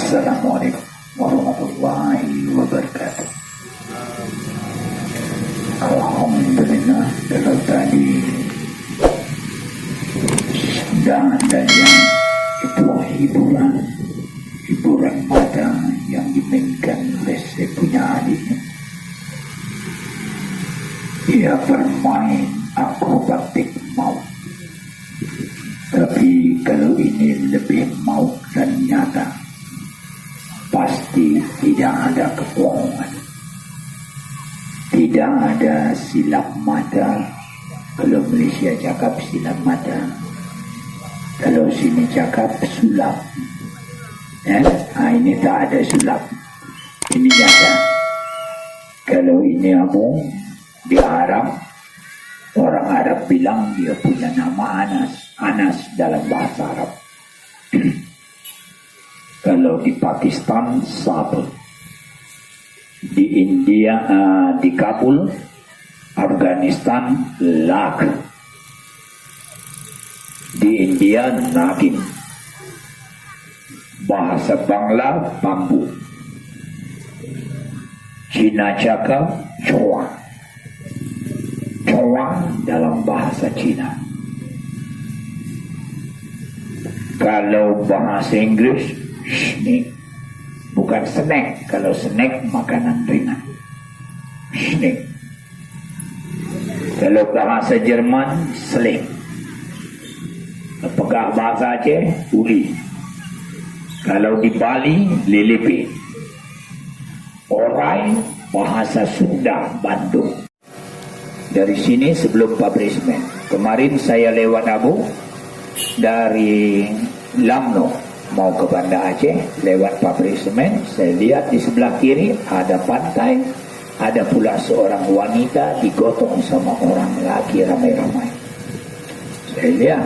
Assalamualaikum warahmatullahi wabarakatuh. Alhamdulillah, kalau tadi sudah ada yang itu hiburan mata yang dimainkan oleh saya punya adik. Ia bermain akrobatik maut. Tapi kalau ini lebih maut dan nyata, pasti tidak ada kebohongan, tidak ada silap mata. Kalau Malaysia cakap silap mata, kalau sini cakap sulap. Ini tak ada sulap, ini nyata. Kalau ini abang di Arab, orang Arab bilang dia punya nama Anas dalam bahasa Arab. Kalau di Pakistan Sabr, di India, di Kabul, Afghanistan Lak, di India Nagin, bahasa Bangla bambu, Cina cakap Chowa dalam bahasa Cina. Kalau bahasa Inggris snake, bukan snack. Kalau snack makanan ringan, snake. Kalau bahasa Jerman sling. Apakah bahasa Aceh uli. Kalau di Bali lilipi. Orai bahasa Sunda Bandung. Dari sini sebelum pabrik semen, kemarin saya lewat Abu dari Lamno mau ke Banda Aceh, lewat pabrik semen. Saya lihat di sebelah kiri ada pantai, ada pula seorang wanita digotong sama orang laki ramai-ramai. Saya lihat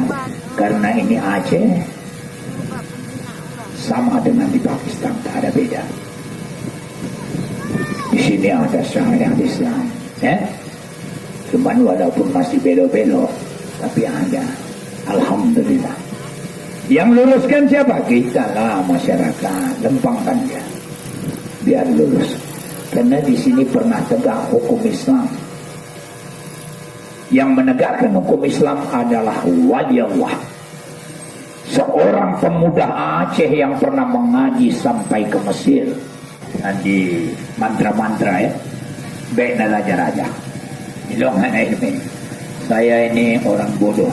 karena ini Aceh sama dengan di Pakistan, tak ada beda. Di sini ada syariat Islam, cuman walaupun masih belok-belok, tapi ada. Alhamdulillah. Yang luruskan siapa? Kita lah, masyarakat. Lempangkan dia biar lurus. Karena di sini pernah tegak hukum Islam. Yang menegakkan hukum Islam adalah wali Allah. Seorang pemuda Aceh yang pernah mengaji sampai ke Mesir. Dan di mantra-mantra baiklah raja-raja. Ilongan ilmi. Saya ini orang bodoh.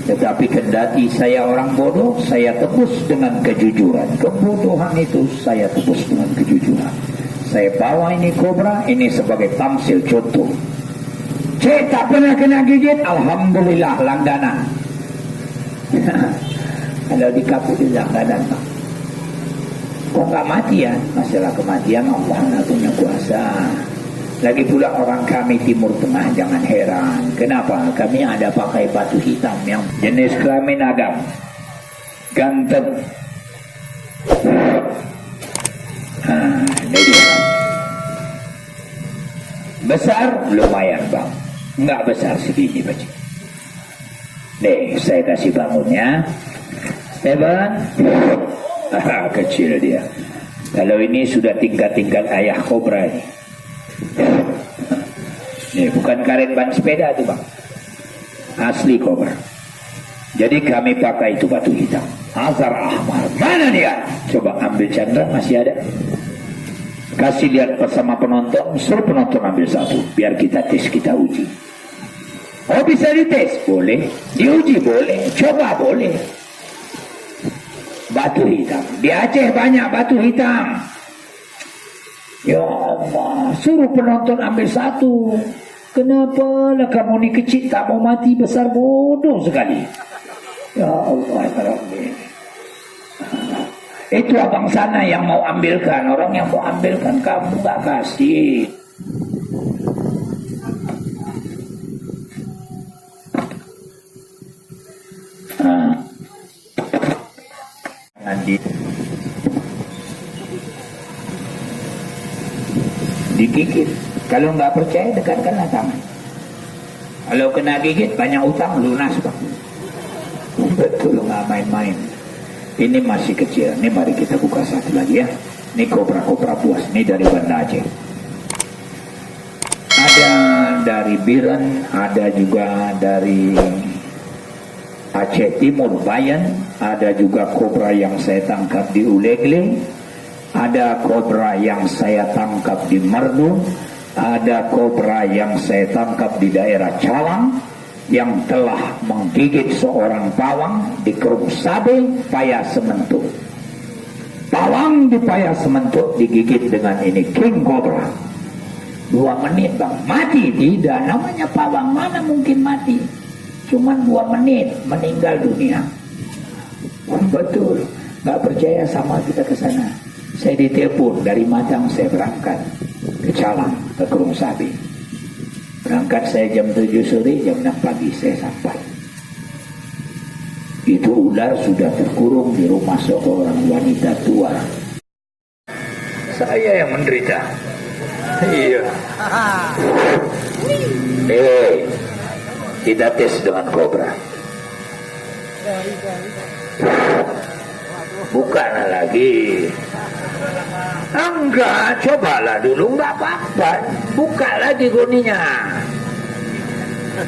Tetapi kendati saya orang bodoh, saya tebus dengan kejujuran. Kebodohan itu saya tebus dengan kejujuran. Saya bawa ini kobra, ini sebagai tamsil contoh. Cik tak pernah kena gigit, alhamdulillah langganan. Kalau di kapur di langganan, kok nggak mati ya? Masalah kematian Allah lah punya kuasa. Lagi pula orang kami Timur Tengah jangan heran. Kenapa? Kami ada pakai batu hitam yang jenis kelamin Adam, ganteng. Ini dia. Besar lumayan bang, nggak besar segini baca. Nih saya kasih bangunnya. Hebat. Kecil dia. Kalau ini sudah tingkat-tingkat ayah kobra ini. Ini bukan karet ban sepeda itu bang, asli kobra. Jadi kami pakai itu batu hitam Azhar Ahmar. Mana dia? Coba ambil Chandra, masih ada. Kasih lihat bersama penonton. Suruh penonton ambil satu, biar kita tes, kita uji. Oh bisa dites? Boleh. Diuji boleh. Coba boleh. Batu hitam. Di Aceh banyak batu hitam. Ya Allah, suruh penonton ambil satu. Kenapa lah kamu ni kecil tak mau mati, besar bodoh sekali. Ya Allah, ya Rabbi. Itu abang sana yang mau ambilkan. Orang yang mau ambilkan kamu tak kasih. Digigit. Kalau nggak percaya dekatkanlah tangan. Kalau kena gigit banyak utang lunas bang. Betul nggak main-main. Ini masih kecil. Ini mari kita buka satu lagi ya. Ini kobra-kobra buas. Ini dari Banda Aceh. Ada dari Biren, ada juga dari Aceh Timur Bayan, ada juga kobra yang saya tangkap di Ulegle, ada kobra yang saya tangkap di Merdu, ada kobra yang saya tangkap di daerah Cawang yang telah menggigit seorang pawang di Kerung Sabe, Paya Sementuk. Pawang di Paya Sementuk digigit dengan ini king cobra. 2 menit bang, mati tidak, namanya pawang mana mungkin mati. Cuman 2 menit meninggal dunia. Betul, nggak percaya sama kita ke sana. Saya ditelepon dari Madang, saya berangkat ke Calang, ke Kerung Sabi. Berangkat saya jam 7 sore, jam 6 pagi saya sampai. Itu ular sudah terkurung di rumah seorang wanita tua. Saya yang menderita. Iya. Kita tes dengan kobra. Bukan lagi. Enggak, cobalah dulu, enggak apa-apa. Buka lagi goninya.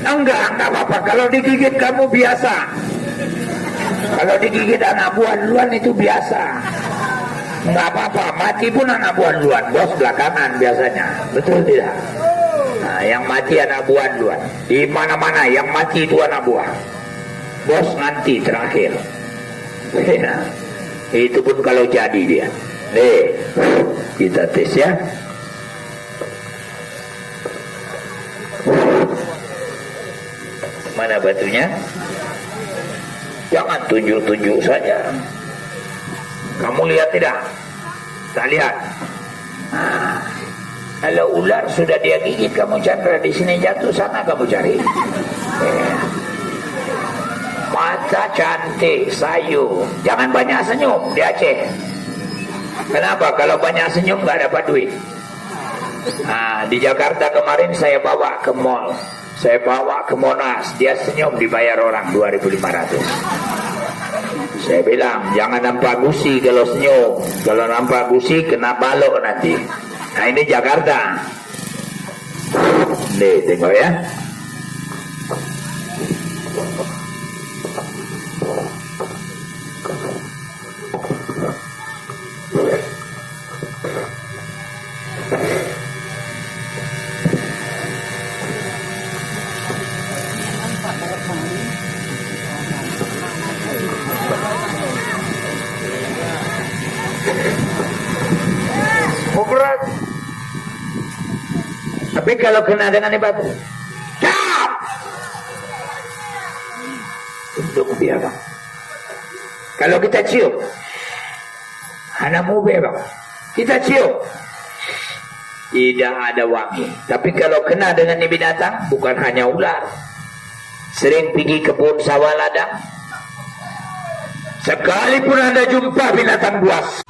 Enggak apa-apa. Kalau digigit kamu biasa. Kalau digigit anak buah duluan itu biasa. Enggak apa-apa, mati pun anak buah duluan. Bos belakangan biasanya. Betul tidak? Nah, yang mati anak buah duluan. Di mana-mana yang mati itu anak buah. Bos nanti terakhir. Ya. Itu pun kalau jadi dia. Nih, kita tes ya. Mana batunya? Jangan tunjuk-tunjuk saja. Kamu lihat tidak? Tak lihat. Nah, kalau ular sudah dia gigit kamu Chandra di sini jatuh, sana kamu cari. Mata cantik, sayu. Jangan banyak senyum di Aceh. Kenapa? Kalau banyak senyum nggak dapat duit. Nah, di Jakarta kemarin saya bawa ke mall. Saya bawa ke Monas. Dia senyum dibayar orang 2.500. Saya bilang jangan nampak gusi kalau senyum. Kalau nampak gusi kena balok nanti. Nah ini Jakarta. Nih tengok ya. Berat. Tapi kalau kena dengan batu, cap, tunduk dia bang. Kalau kita cium, anak mube bang, kita cium, tidak ada wangi. Tapi kalau kena dengan binatang, bukan hanya ular. Sering pergi kebun sawah ladang, sekalipun anda jumpa binatang buas.